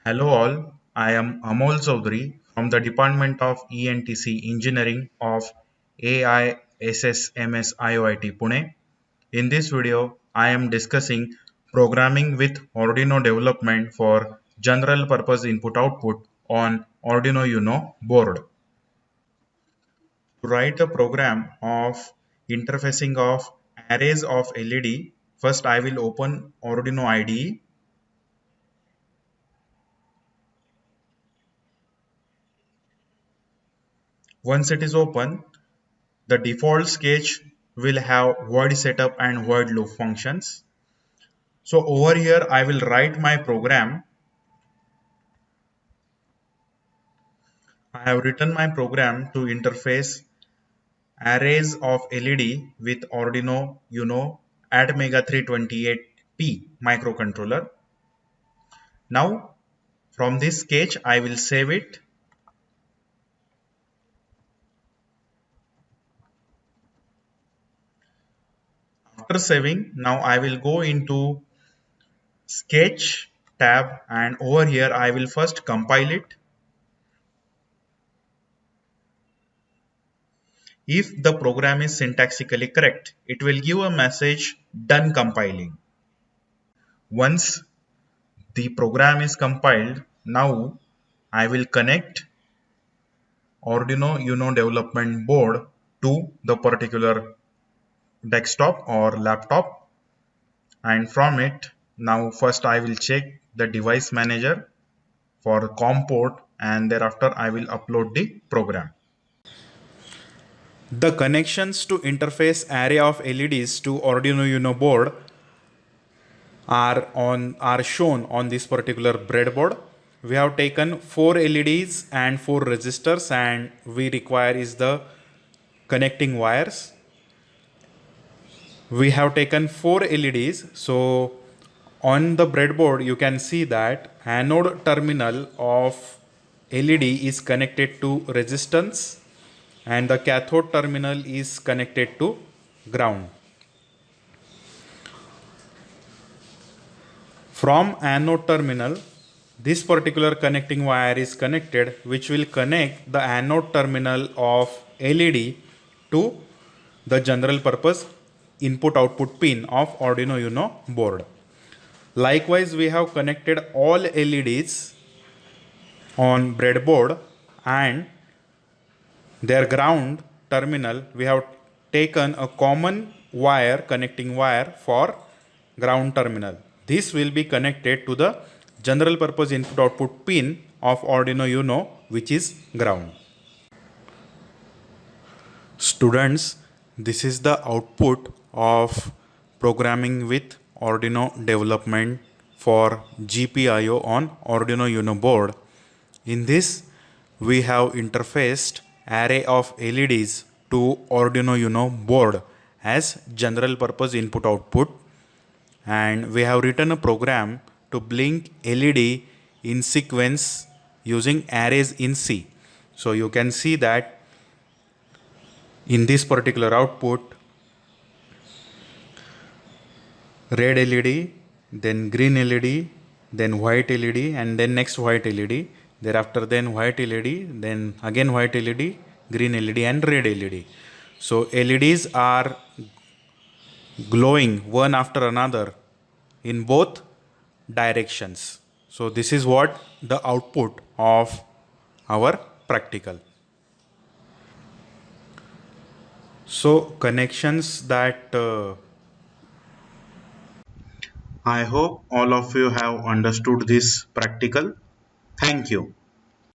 Hello all, I am Amol Chaudhary from the Department of ENTC Engineering of AISSMS IOIT Pune. In this video, I am discussing programming with Arduino development for general purpose input output on Arduino Uno board. To write a program of interfacing of arrays of LED, first I will open Arduino IDE. Once it is open, the default sketch will have void setup and void loop functions. So over here I will write my program. I have written my program to interface arrays of LED with Arduino Uno ATmega 328P microcontroller. Now from this sketch I will save it. After saving, now I will go into sketch tab and over here I will first compile it. If the program is syntactically correct, it will give a message done compiling. Once the program is compiled, now I will connect Arduino Uno development board to the particular desktop or laptop, and from it now first I will check the device manager for COM port and thereafter I will upload the program. The connections to interface array of LEDs to Arduino Uno board are shown on this particular breadboard. We have taken 4 LEDs and 4 resistors, and we require is the connecting wires. We have taken 4 LEDs, so on the breadboard you can see that anode terminal of LED is connected to resistance and the cathode terminal is connected to ground. From anode terminal, this particular connecting wire is connected, which will connect the anode terminal of LED to the general purpose input output pin of Arduino Uno board. Likewise, we have connected all LEDs on breadboard, and their ground terminal we have taken a common wire, connecting wire for ground terminal. This will be connected to the general purpose input output pin of Arduino Uno, which is ground. Students, this is the output of programming with Arduino development for GPIO on Arduino Uno board. In this, we have interfaced array of LEDs to Arduino Uno board as general purpose input output, and we have written a program to blink LED in sequence using arrays in C. So you can see that in this particular output, red LED, then green LED, then white LED, and then next white LED, thereafter then white LED, then again white LED, green LED and red LED. So LEDs are glowing one after another in both directions. So this is what the output of our practical. So connections that I hope all of you have understood this practical. Thank you.